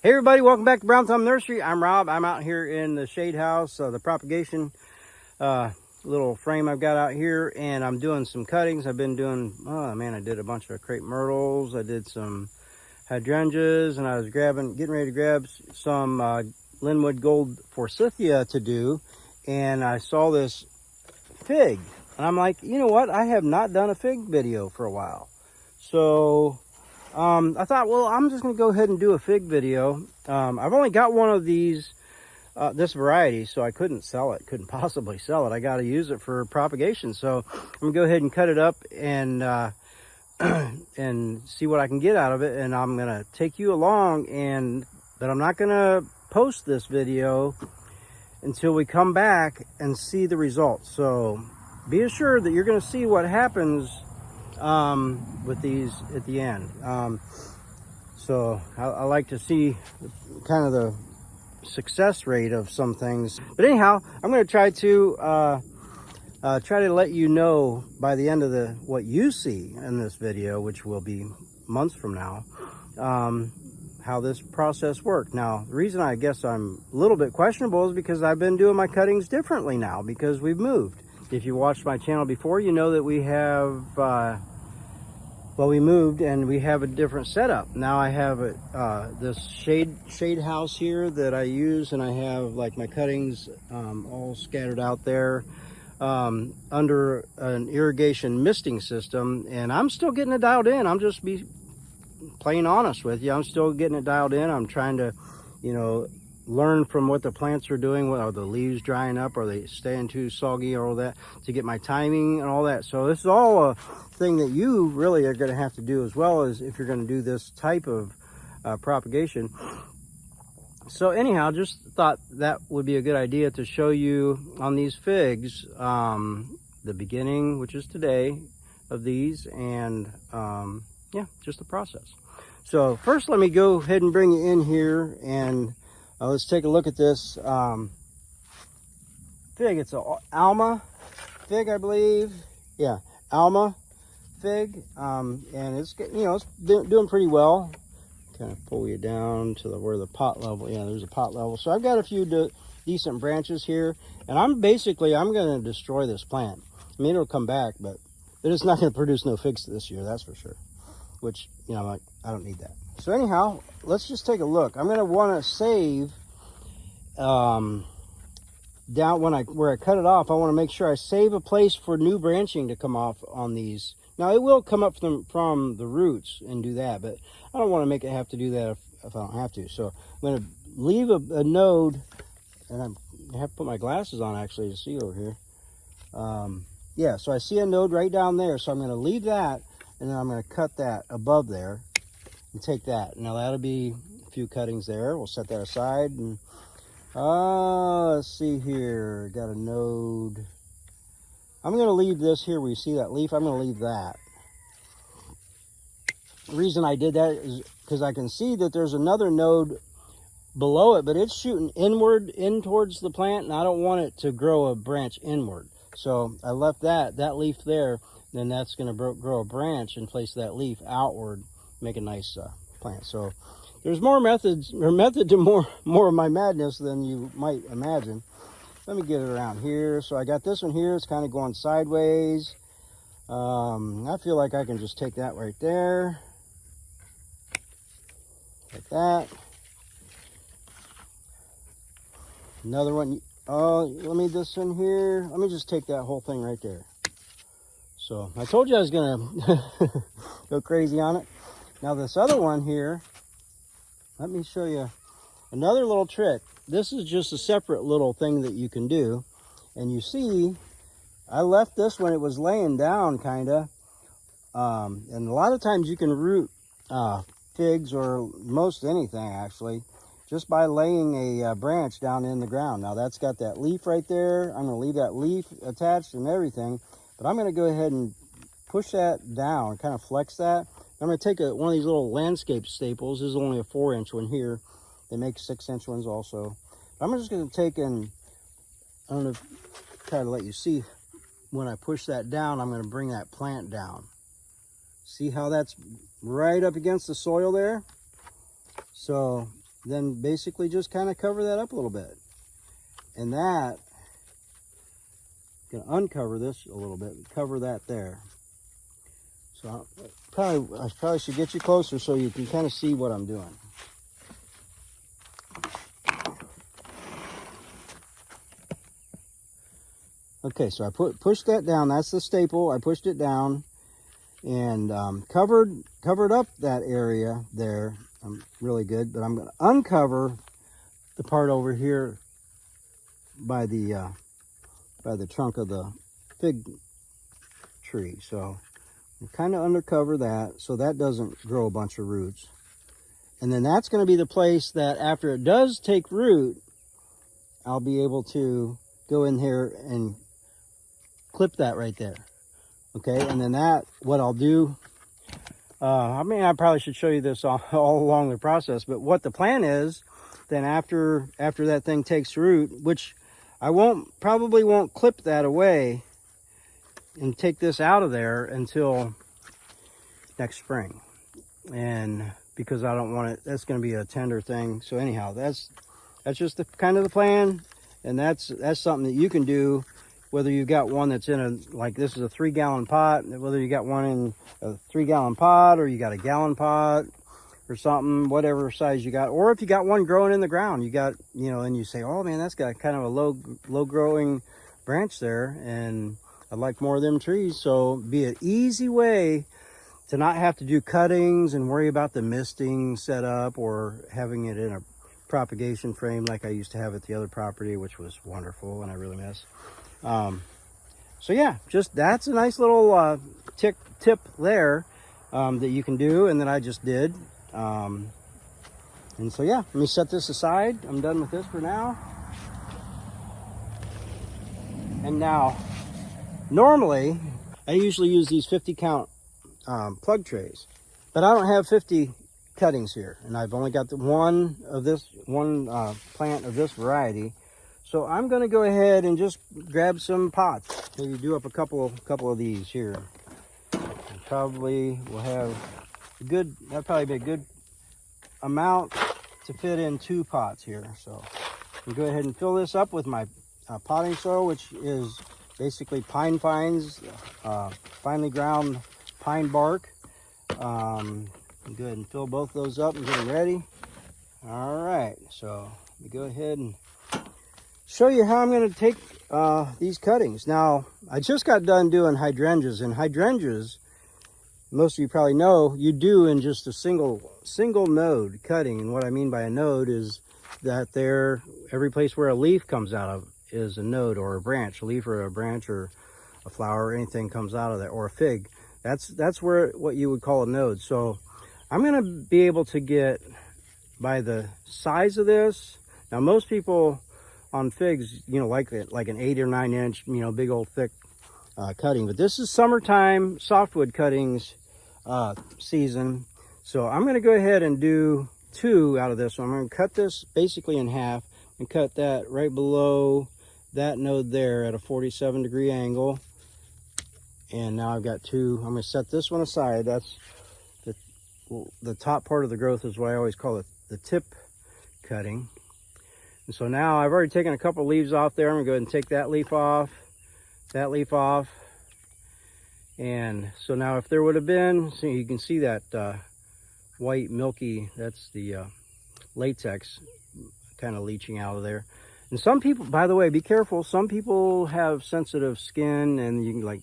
Hey everybody, welcome back to Brown Thumb Nursery. I'm Rob. I'm out here in the shade house, the propagation little frame I've got out here, and I'm doing some cuttings. I've been doing, oh man, I did a bunch of crepe myrtles. I did some hydrangeas, and I was getting ready to grab some Linwood Gold Forsythia to do, and I saw this fig, and I'm like, you know what? I have not done a fig video for a while. So I thought, well, I'm just going to go ahead and do a fig video. I've only got one of these, this variety, so I couldn't sell it, couldn't possibly sell it. I got to use it for propagation. So I'm going to go ahead and cut it up and and see what I can get out of it. And I'm going to take you along, but I'm not going to post this video until we come back and see the results. So be assured that you're going to see what happens with these at the end. So I like to see kind of the success rate of some things. But anyhow, I'm going to try to let you know by the end of what you see in this video, which will be months from now, how this process worked. Now, the reason I guess I'm a little bit questionable is because I've been doing my cuttings differently now because we've moved. If you watched my channel before, you know that we have well, we moved and we have a different setup. Now I have this shade house here that I use, and I have like my cuttings all scattered out there under an irrigation misting system, and I'm still getting it dialed in. I'm just be plain honest with you. I'm still getting it dialed in. I'm trying to, you know, learn from what the plants are doing. Are the leaves drying up? Are they staying too soggy or all that, to get my timing and all that. So this is all a thing that you really are going to have to do, as well as if you're going to do this type of propagation. So anyhow, just thought that would be a good idea to show you on these figs, the beginning, which is today, of these, and yeah, just the process. So first, let me go ahead and bring you in here, and let's take a look at this fig. It's a Alma Fig, I believe. Yeah, Alma Fig, and it's, you know, it's doing pretty well. Kind of pull you down to where the pot level. Yeah, there's a pot level. So I've got a few decent branches here, and I'm going to destroy this plant. I mean, it'll come back, but it's not going to produce no figs this year, that's for sure. Which, you know, like, I don't need that. So anyhow, let's just take a look. I'm going to want to save down where I cut it off. I want to make sure I save a place for new branching to come off on these. Now it will come up from the roots and do that, but I don't want to make it have to do that if I don't have to. So I'm going to leave a node, and I have to put my glasses on actually to see over here. Yeah, so I see a node right down there, so I'm going to leave that, and then I'm going to cut that above there and take that. Now that'll be a few cuttings there. We'll set that aside, and let's see here. Got a node. I'm going to leave this here where you see that leaf. I'm going to leave that. The reason I did that is because I can see that there's another node below it, but it's shooting inward in towards the plant, and I don't want it to grow a branch inward. So I left that leaf there. Then that's going to grow a branch and place that leaf outward, make a nice plant. So there's more method to more of my madness than you might imagine. Let me get it around here. So I got this one here. It's kind of going sideways. I feel like I can just take that right there, like that. Another one. Oh, let me this in here. Let me just take that whole thing right there. So I told you I was gonna go crazy on it. Now this other one here, let me show you another little trick. This is just a separate little thing that you can do. And you see, I left this when it was laying down, kinda. And a lot of times you can root figs, or most anything actually, just by laying a branch down in the ground. Now that's got that leaf right there. I'm gonna leave that leaf attached and everything. But I'm going to go ahead and push that down, kind of flex that. I'm going to take one of these little landscape staples. This is only a 4-inch one here. They make 6-inch ones also. But I'm just going to take and, I'm going to try to let you see, when I push that down, I'm going to bring that plant down. See how that's right up against the soil there? So then basically just kind of cover that up a little bit. And that, I'm gonna uncover this a little bit, cover that there. So I probably should get you closer so you can kind of see what I'm doing. Okay, so I pushed that down. That's the staple. I pushed it down and covered up that area there. Really good, but I'm going to uncover the part over here by the trunk of the fig tree. So kind of undercover that so that doesn't grow a bunch of roots. And then that's going to be the place that after it does take root, I'll be able to go in here and clip that right there. Okay, and then what I'll do, I mean, I probably should show you this all along the process, but what the plan is, then after that thing takes root, which I probably won't clip that away and take this out of there until next spring. And because I don't want it, that's going to be a tender thing. So anyhow, that's just the kind of the plan. And that's something that you can do, whether you got one that's in like this is a 3-gallon pot, whether you got one in a 3-gallon pot or you got a gallon pot or something, whatever size you got, or if you got one growing in the ground, you got, and you say, oh man, that's got kind of a low growing branch there, and I'd like more of them trees. So be an easy way to not have to do cuttings and worry about the misting setup or having it in a propagation frame like I used to have at the other property, which was wonderful and I really miss. So yeah, just that's a nice little tip there that you can do, and that I just did. And so yeah, let me set this aside. I'm done with this for now. And now, normally, I usually use these 50 count plug trays, but I don't have 50 cuttings here, and I've only got the one plant of this variety. So I'm going to go ahead and just grab some pots. Maybe do up a couple of these here. And probably will have that'll probably be a good amount to fit in 2 pots here. So I'll go ahead and fill this up with my potting soil, which is basically pine fines, finely ground pine bark. Go ahead and fill both those up and get them ready. All right, so let me go ahead and show you how I'm going to take these cuttings. Now, I just got done doing hydrangeas, and hydrangeas, most of you probably know, you do in just a single node cutting. And what I mean by a node is that every place where a leaf comes out of is a node or a branch, a leaf or a branch or a flower or anything comes out of that, or a fig. That's what you would call a node. So I'm going to be able to get by the size of this. Now, most people on figs, like an 8 or 9 inch, big old thick cutting. But this is summertime softwood cuttings season. So I'm going to go ahead and do 2 out of this. So I'm going to cut this basically in half and cut that right below that node there at a 47-degree angle. And now I've got 2. I'm going to set this one aside. That's the top part of the growth is what I always call it, the tip cutting. And so now I've already taken a couple leaves off there. I'm going to go ahead and take that leaf off, and so now if there would have been, so you can see that white milky, that's the latex kind of leaching out of there. And some people, by the way, be careful, some people have sensitive skin and you can like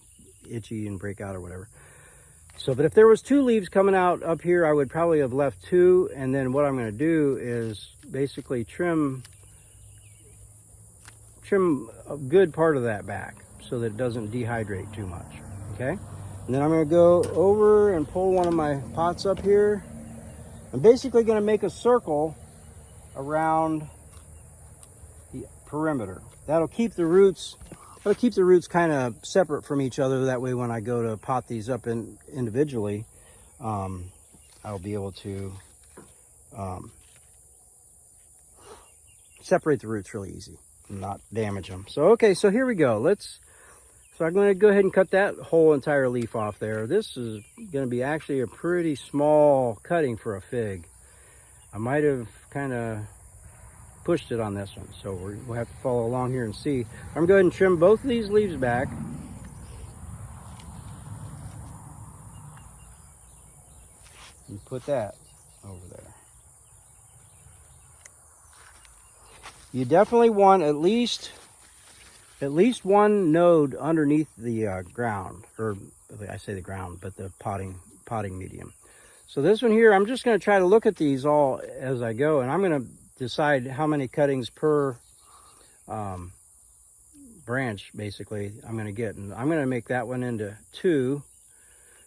itchy and break out or whatever. So, but if there was 2 leaves coming out up here, I would probably have left 2, and then what I'm going to do is basically trim a good part of that back so that it doesn't dehydrate too much. Okay, and then I'm going to go over and pull one of my pots up here. I'm basically going to make a circle around the perimeter. That'll keep the roots kind of separate from each other. That way when I go to pot these up individually, I'll be able to separate the roots really easy and not damage them. So okay, so here we go. So I'm going to go ahead and cut that whole entire leaf off there. This is going to be actually a pretty small cutting for a fig. I might have kind of pushed it on this one, so we'll have to follow along here and see. I'm going to go ahead and trim both of these leaves back. And put that over there. You definitely want at least one node underneath the ground, or I say the ground, but the potting medium. So this one here, I'm just going to try to look at these all as I go, and I'm going to decide how many cuttings per branch, basically, I'm going to get. And I'm going to make that one into 2.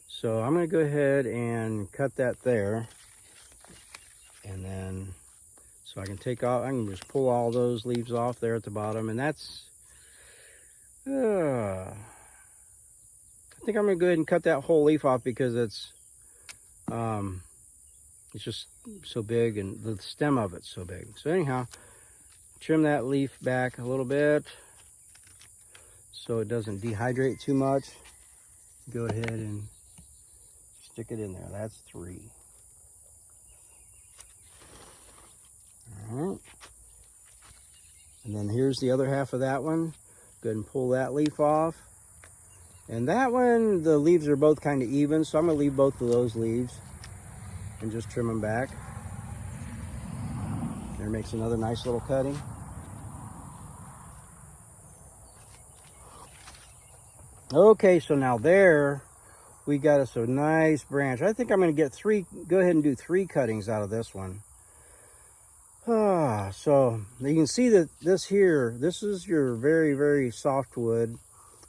So I'm going to go ahead and cut that there. And then, so I can take off, I can just pull all those leaves off there at the bottom. And that's, I think I'm going to go ahead and cut that whole leaf off because it's just so big, and the stem of it's so big. So anyhow, trim that leaf back a little bit so it doesn't dehydrate too much. Go ahead and stick it in there. That's 3. All right. And then here's the other half of that one. Go ahead and pull that leaf off. And that one, the leaves are both kind of even, so I'm going to leave both of those leaves and just trim them back. There makes another nice little cutting. Okay, so now there we got us a nice branch. I think I'm going to get 3, go ahead and do 3 cuttings out of this one. So you can see that this here, this is your very, very softwood,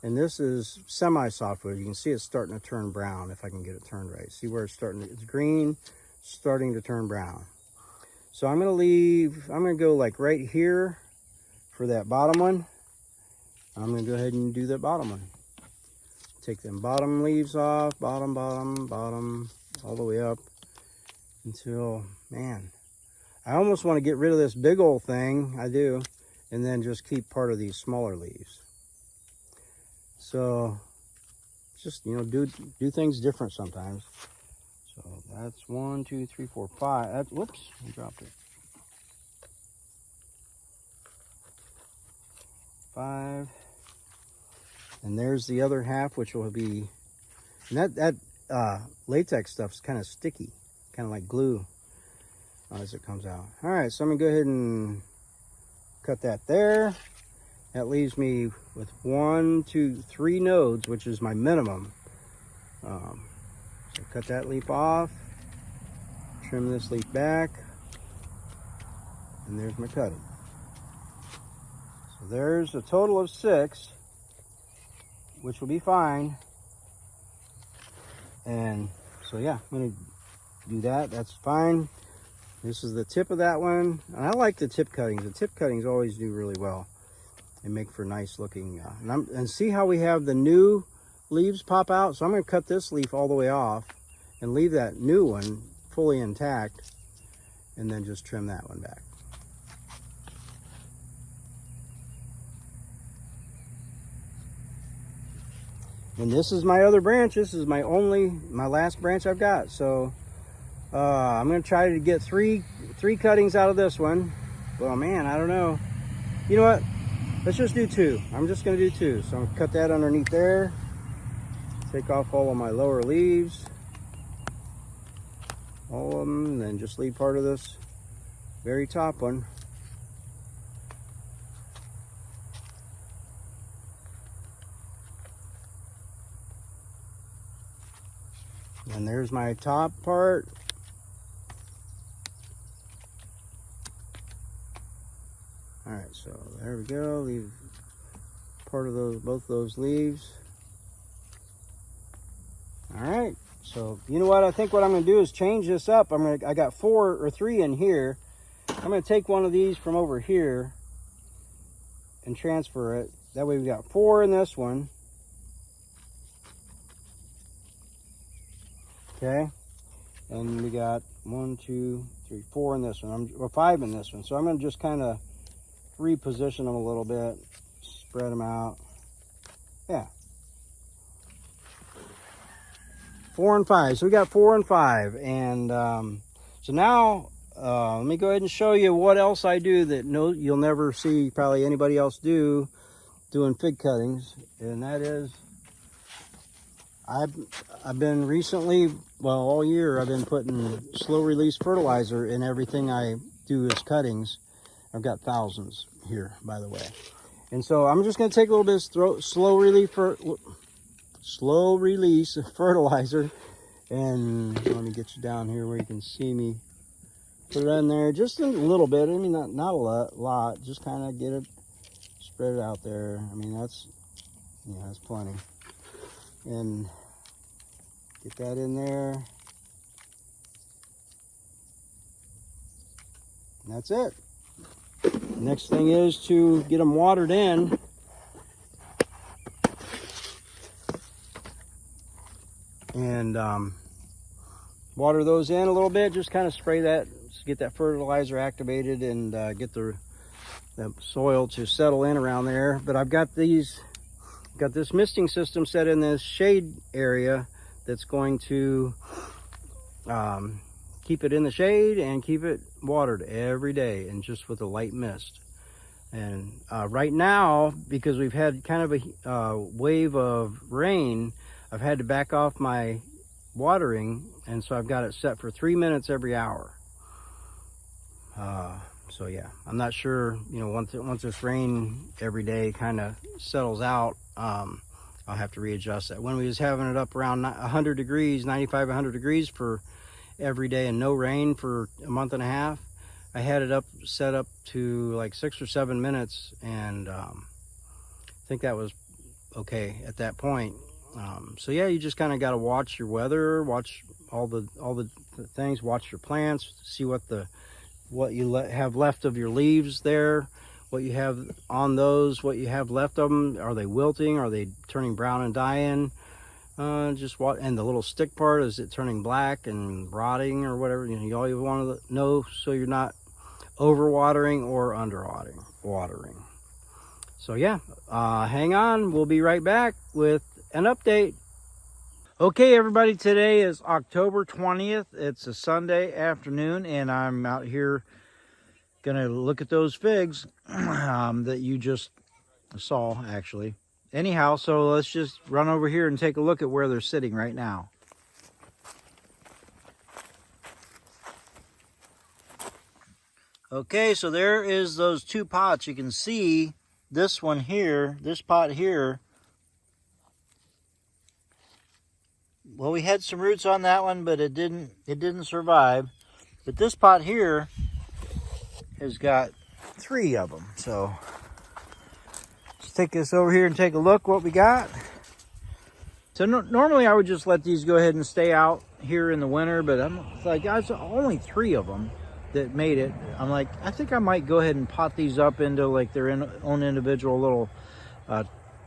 and this is semi-softwood. You can see it's starting to turn brown if I can get it turned right. See where it's starting, it's green, starting to turn brown. So I'm going to go like right here for that bottom one. I'm going to go ahead and do that bottom one. Take them bottom leaves off, bottom, all the way up until, man, I almost want to get rid of this big old thing, I do, and then just keep part of these smaller leaves. So just, you know, do things different sometimes. So that's 1, 2, 3, 4, 5. That's, whoops, I dropped it. 5. And there's the other half, which will be, and that latex stuff's kind of sticky, kind of like glue as it comes out. All right, so I'm gonna go ahead and cut that there. That leaves me with 1, 2, 3 nodes, which is my minimum. So cut that leaf off, trim this leaf back, and there's my cutting. So there's a total of 6, which will be fine. And so yeah, I'm gonna do that. That's fine. This is the tip of that one. And I like the tip cuttings. The tip cuttings always do really well and make for nice looking. And see how we have the new leaves pop out? So I'm gonna cut this leaf all the way off and leave that new one fully intact, and then just trim that one back. And this is my other branch. This is my last branch I've got. So I'm gonna try to get three cuttings out of this one. Well, man, I don't know. You know what? Let's just do 2. I'm just gonna do 2. So I'm gonna cut that underneath there. Take off all of my lower leaves. All of them, and then just leave part of this very top one. And there's my top part. All right, so there we go. Leave part of both those leaves. All right, so you know what? I think what I'm going to do is change this up. I got 4 or 3 in here. I'm going to take one of these from over here and transfer it. That way we got 4 in this one. Okay, and we got 1, 2, 3, 4 in this one, or 5 in this one. So I'm going to just kind of reposition them a little bit, spread them out. Yeah, 4 and 5. So we got 4 and 5, and so now let me go ahead and show you what else I do that you'll never see probably anybody else doing fig cuttings. And that is, I've been recently, well, all year, I've been putting slow release fertilizer in everything I do as cuttings. I've got thousands here, by the way. And so I'm just going to take a little bit of slow release fertilizer, and let me get you down here where you can see me. Put it in there just a little bit. I mean, not a lot. Just kind of get it, spread it out there. I mean, that's plenty. And get that in there. And that's it. Next thing is to get them watered in. And water those in a little bit. Just kind of spray that, get that fertilizer activated, and get the soil to settle in around there. But I've got this misting system set in this shade area that's going to keep it in the shade and keep it watered every day, and just with a light mist. And right now, because we've had kind of a wave of rain, I've had to back off my watering, and so I've got it set for 3 minutes every hour. So yeah, I'm not sure, once this rain every day kind of settles out, I'll have to readjust that. When we was having it up around 100 degrees, 95, 100 degrees for every day and no rain for a month and a half, I had it set up to like 6 or 7 minutes, and I think that was okay at that point. So yeah, you just kind of got to watch your weather, watch all the things, watch your plants, see what you have left of your leaves there, what you have on those, what you have left of them. Are they wilting? Are they turning brown and dying? Just what, and the little stick part, is it turning black and rotting or whatever? All you want to know, so you're not overwatering or underwatering. So yeah, hang on. We'll be right back with an update. Okay, everybody, today is October 20th. It's a Sunday afternoon, and I'm out here gonna look at those figs that you just saw, actually. Anyhow, so let's just run over here and take a look at where they're sitting right now. Okay, so there is those two pots. You can see this one here, this pot here. Well, we had some roots on that one, but it didn't survive. But this pot here has got 3 of them. So let's take this over here and take a look what we got. So normally I would just let these go ahead and stay out here in the winter, but I'm like, guys, only 3 of them that made it. I'm like, I think I might go ahead and pot these up into like their own individual little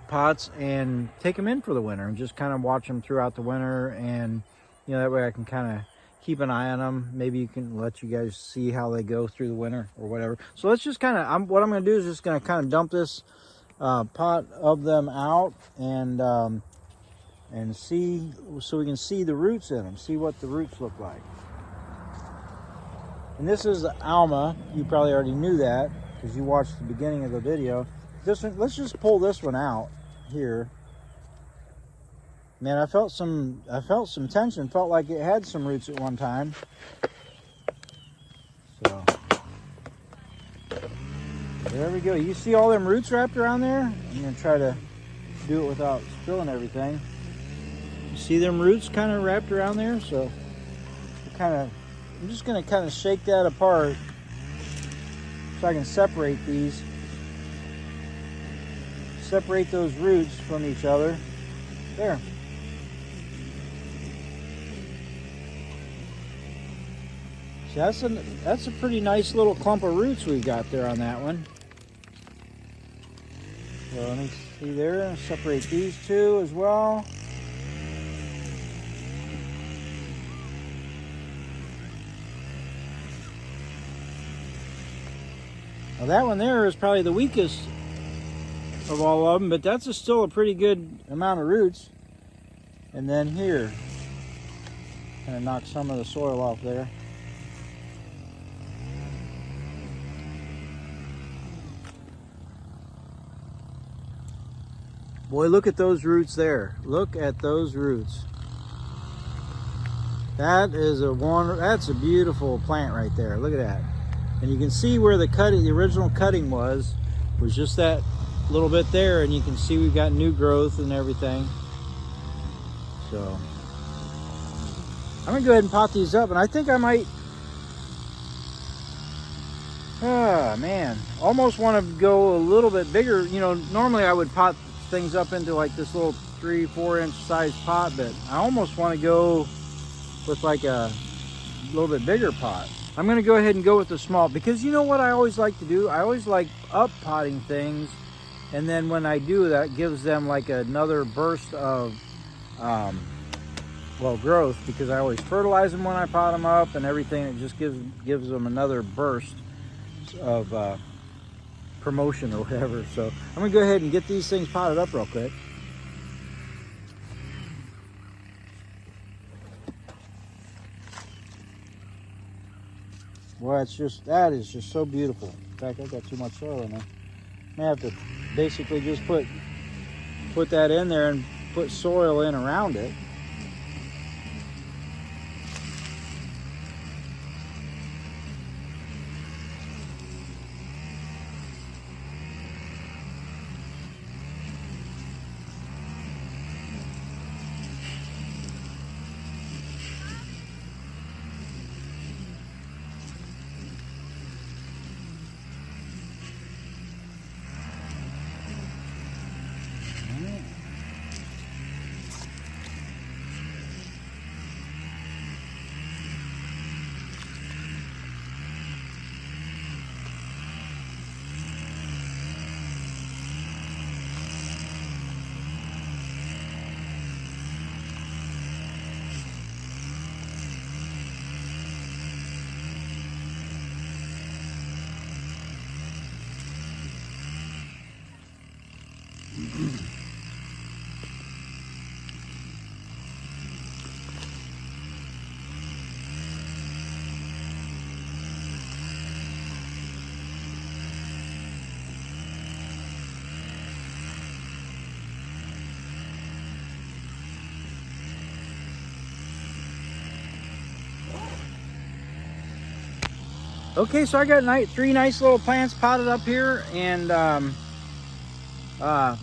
pots and take them in for the winter and just kind of watch them throughout the winter. And that way I can kind of keep an eye on them. Maybe you can let you guys see how they go through the winter or whatever. So let's just kind of, what I'm going to do is just going to kind of dump this pot of them out and see, so we can see the roots in them, see what the roots look like. And this is the Alma. You probably already knew that because you watched the beginning of the video. This one, let's just pull this one out here. Man, I felt some tension. Felt like it had some roots at one time. So there we go. You see all them roots wrapped around there? I'm gonna try to do it without spilling everything. You see them roots kind of wrapped around there? So I'm just gonna kind of shake that apart so I can separate these. Separate those roots from each other. There. See, that's a pretty nice little clump of roots we've got there on that one. So let me see there. Separate these two as well. Now that one there is probably the weakest of all of them, but that's still a pretty good amount of roots. And then here, kind of knock some of the soil off there. Boy, look at those roots there. Look at those roots. That's a beautiful plant right there. Look at that. And you can see where the original cutting was just that little bit there, and you can see we've got new growth and everything. So I'm gonna go ahead and pot these up, and I think I might, man, almost want to go a little bit bigger. You know, normally I would pot things up into like this little 3-4 inch size pot, but I almost want to go with like a little bit bigger pot. I'm gonna go ahead and go with the small, because you know what I always like to do? I always like up potting things, and then when I do that, gives them like another burst of well, growth, because I always fertilize them when I pot them up and everything. It just gives them another burst of promotion or whatever. So I'm gonna go ahead and get these things potted up real quick. Well, that is just so beautiful. In fact, I've got too much soil in there. I have to basically just put that in there and put soil in around it. Okay, so I got 3 nice little plants potted up here, and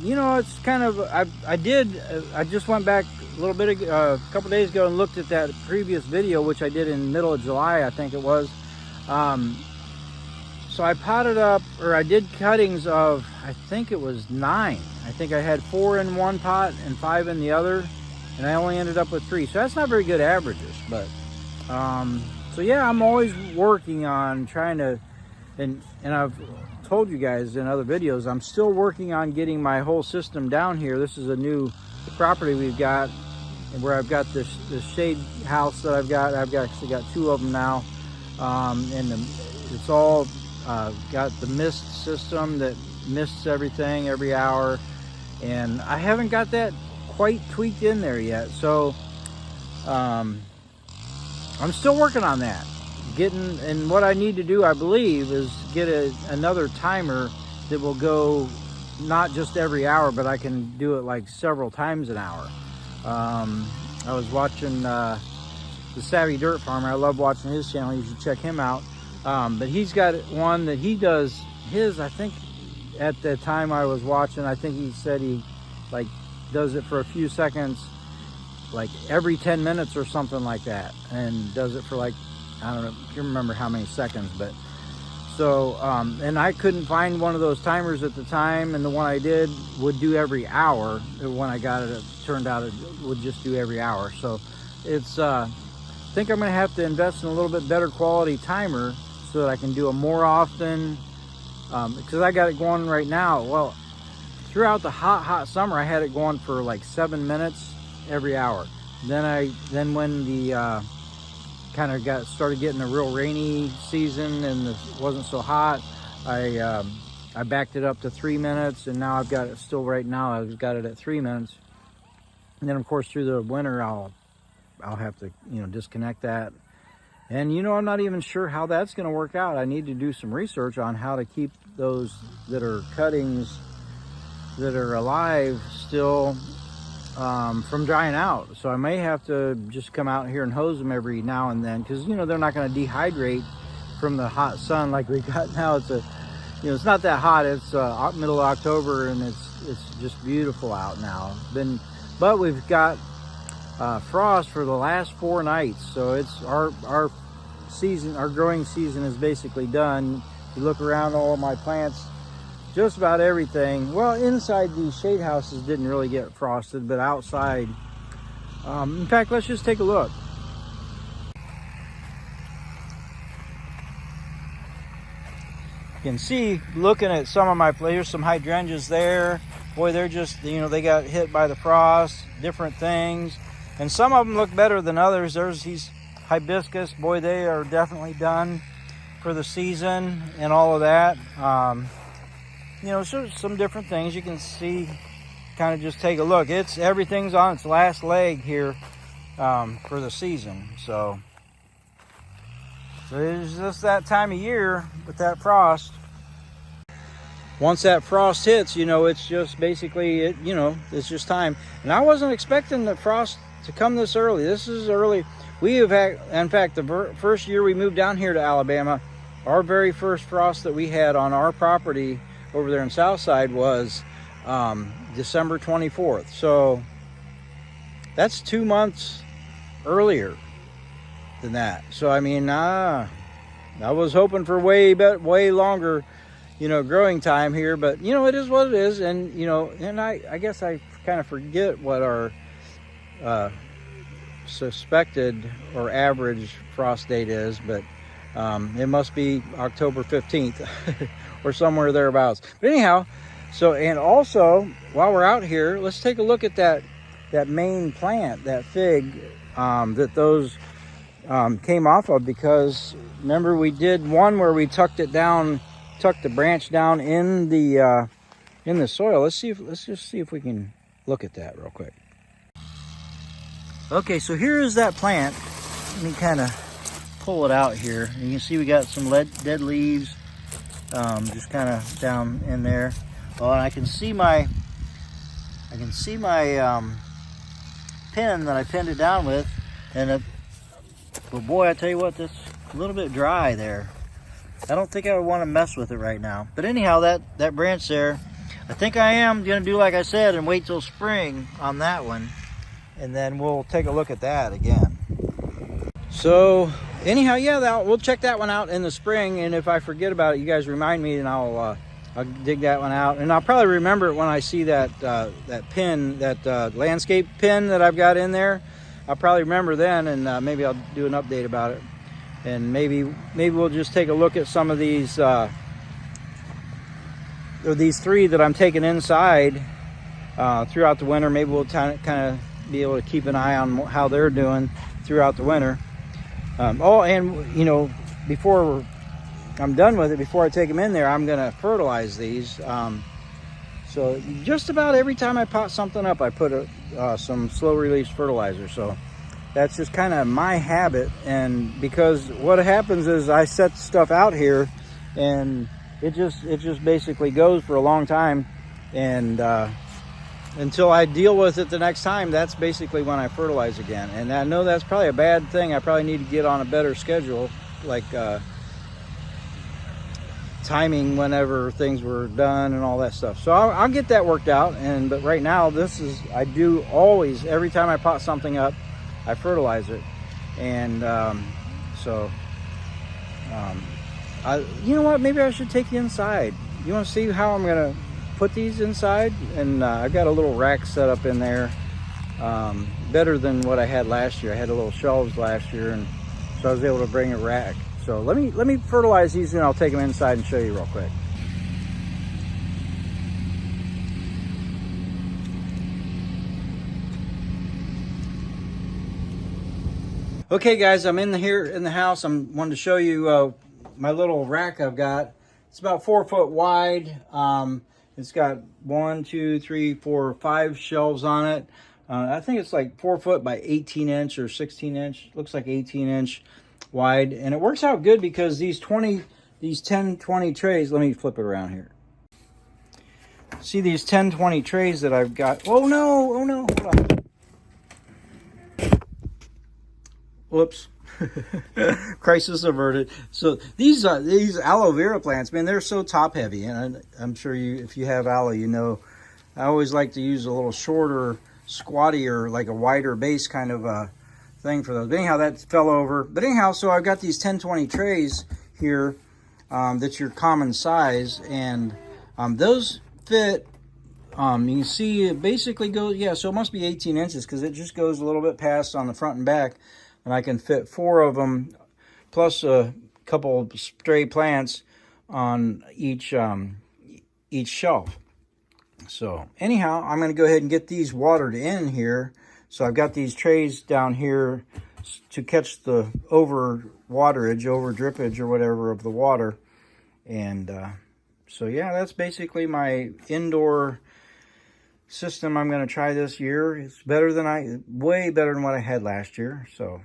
you know, it's kind of, I just went back a little bit ago, a couple days ago, and looked at that previous video, which I did in the middle of July, I think it was. So I potted up, or I did cuttings of, I think it was 9. I think I had 4 in one pot and 5 in the other, and I only ended up with 3. So that's not very good averages, but so yeah, I'm always working on trying to, and I've told you guys in other videos, I'm still working on getting my whole system down here. This is a new property we've got, where I've got this shade house that I've actually got 2 of them now, and it's all got the mist system that mists everything every hour, and I haven't got that quite tweaked in there yet. So I'm still working on that. And what I need to do, I believe, is get another timer that will go not just every hour, but I can do it like several times an hour. I was watching the Savvy Dirt Farmer. I love watching his channel. You should check him out. But he's got one that he does his, I think at the time I was watching, I think he said he like does it for a few seconds, like every 10 minutes or something like that, and does it for like, I don't know, I can't remember how many seconds, but so, and I couldn't find one of those timers at the time, and the one I did would do every hour. When I got it, it turned out it would just do every hour. So it's, I think I'm gonna have to invest in a little bit better quality timer so that I can do it more often, because I got it going right now. Well, throughout the hot summer, I had it going for like 7 minutes every hour. Then when the kind of started getting a real rainy season and it wasn't so hot, I backed it up to 3 minutes, and now I've got it still right now. I've got it at 3 minutes. And then of course through the winter I'll have to, you know, disconnect that. And you know, I'm not even sure how that's going to work out. I need to do some research on how to keep those that are cuttings that are alive still from drying out. So I may have to just come out here and hose them every now and then, because you know they're not going to dehydrate from the hot sun like we got now. It's it's not that hot. It's middle of October and it's just beautiful out now. But we've got frost for the last 4 nights, so it's our season, our growing season is basically done. You look around all of my plants, just about everything. Well, inside these shade houses didn't really get frosted, but outside, in fact, let's just take a look. You can see, looking at some of my, here's some hydrangeas there. Boy, they're just, they got hit by the frost, different things. And some of them look better than others. There's these hibiscus. Boy, they are definitely done for the season and all of that. So some different things you can see. Kind of just take a look. Everything's on its last leg here for the season. So it's just that time of year with that frost. Once that frost hits, it's just basically it's just time. And I wasn't expecting the frost to come this early. This is early. We have had, in fact, the first year we moved down here to Alabama, our very first frost that we had on our property over there in Southside was December 24th. So that's 2 months earlier than that. So I mean, I was hoping for way longer, growing time here, but it is what it is. And and I guess I kind of forget what our suspected or average frost date is, but it must be October 15th or somewhere thereabouts. But anyhow, and also while we're out here, let's take a look at that main plant, that fig that those came off of, because remember we did one where we tucked the branch down in the soil. Let's just see if we can look at that real quick. Okay, so here is that plant. Let me kind of pull it out here. You can see we got some dead leaves just kind of down in there. Oh, and I can see my pin that I pinned it down with, and well, boy, I tell you what, that's a little bit dry there. I don't think I would want to mess with it right now. But anyhow, that branch there, I think I am going to do like I said and wait till spring on that one. And then we'll take a look at that again. So anyhow, yeah, we'll check that one out in the spring. And if I forget about it, you guys remind me and I'll dig that one out. And I'll probably remember it when I see that pin, that landscape pin that I've got in there. I'll probably remember then, and maybe I'll do an update about it. And maybe we'll just take a look at some of these 3 that I'm taking inside throughout the winter. Maybe we'll kind of be able to keep an eye on how they're doing throughout the winter. And before I'm done with it, before I take them in there, I'm going to fertilize these. So just about every time I pot something up, I put some slow release fertilizer. So that's just kind of my habit. And because what happens is I set stuff out here and it just basically goes for a long time. And until I deal with it the next time, that's basically when I fertilize again. And I know that's probably a bad thing. I probably need to get on a better schedule, like timing whenever things were done and all that stuff. So I'll get that worked out. But right now, I do always, every time I pot something up, I fertilize it. And you know what? Maybe I should take you inside. You want to see how I'm going to put these inside? And I've got a little rack set up in there, better than what I had last year. I had a little shelves last year, and so I was able to bring a rack. So let me fertilize these, and I'll take them inside and show you real quick. Okay guys, I'm here in the house. I'm wanting to show you my little rack I've got. It's about 4 foot wide. It's got 1, 2, 3, 4, 5 shelves on it. I think it's like 4 foot by 18 inch or 16 inch. Looks like 18 inch wide. And it works out good because these 10, 20 trays, let me flip it around here. See these 10-20 trays that I've got. Oh no, hold on. Whoops. Crisis averted. So these aloe vera plants, man, they're so top heavy, and I'm sure if you have aloe, you know, I always like to use a little shorter, squattier, like a wider base kind of thing for those. But anyhow, that fell over. But anyhow, so I've got these 10-20 trays here that's your common size, and those fit. You can see it basically goes, yeah, so it must be 18 inches because it just goes a little bit past on the front and back, and I can fit 4 of them plus a couple of stray plants on each shelf. So anyhow, I'm going to go ahead and get these watered in here. So I've got these trays down here to catch the over drippage or whatever of the water. And so yeah, that's basically my indoor system I'm going to try this year. It's better than way better than what I had last year. So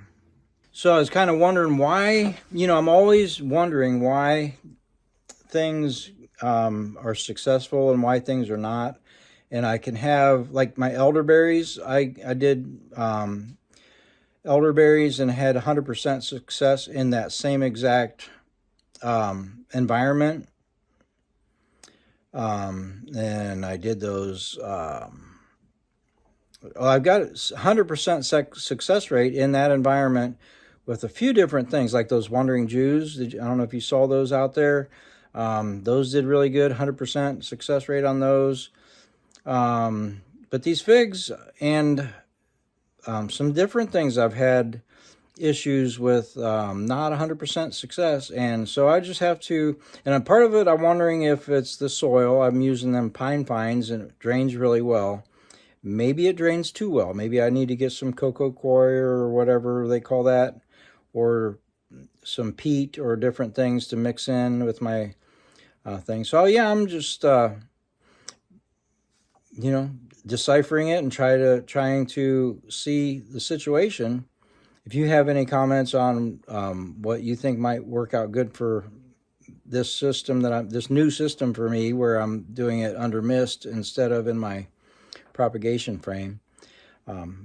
I was kind of wondering why, you know, I'm always wondering why things are successful and why things are not. And I can have, like my elderberries, I did elderberries and had 100% success in that same exact environment. And I did those, I've got 100% success rate in that environment with a few different things, like those Wandering Jews. I don't know if you saw those out there. Those did really good, 100% success rate on those. But these figs and some different things I've had issues with not 100% success, and so I just have to, and a part of it I'm wondering if it's the soil. I'm using them pine fines and it drains really well. Maybe it drains too well. Maybe I need to get some cocoa coir or whatever they call that, or some peat or different things to mix in with my thing. So yeah, I'm just you know, deciphering it and trying to see the situation. If you have any comments on what you think might work out good for this system this new system for me, where I'm doing it under mist instead of in my propagation frame,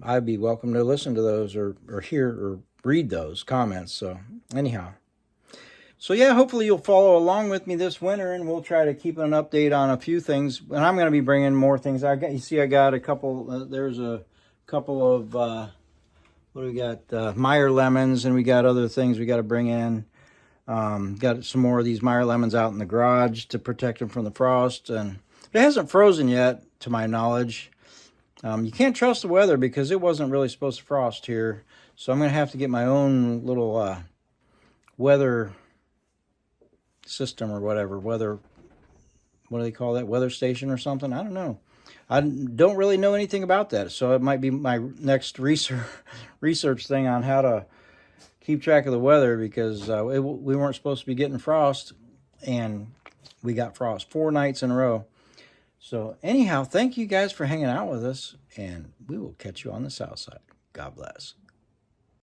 I'd be welcome to listen to those or hear or read those comments. So anyhow, so yeah, hopefully you'll follow along with me this winter, and we'll try to keep an update on a few things. And I'm going to be bringing more things. You see, I got a couple. There's a couple of what do we got? Meyer lemons, and we got other things we got to bring in. Got some more of these Meyer lemons out in the garage to protect them from the frost, and it hasn't frozen yet, to my knowledge. You can't trust the weather because it wasn't really supposed to frost here, so I'm going to have to get my own little weather system or whatever. What do they call that? Weather station or something? I don't know. I don't really know anything about that, so it might be my next research thing on how to keep track of the weather, because we weren't supposed to be getting frost, and we got frost 4 nights in a row. So anyhow, thank you guys for hanging out with us, and we will catch you on the south side. God bless.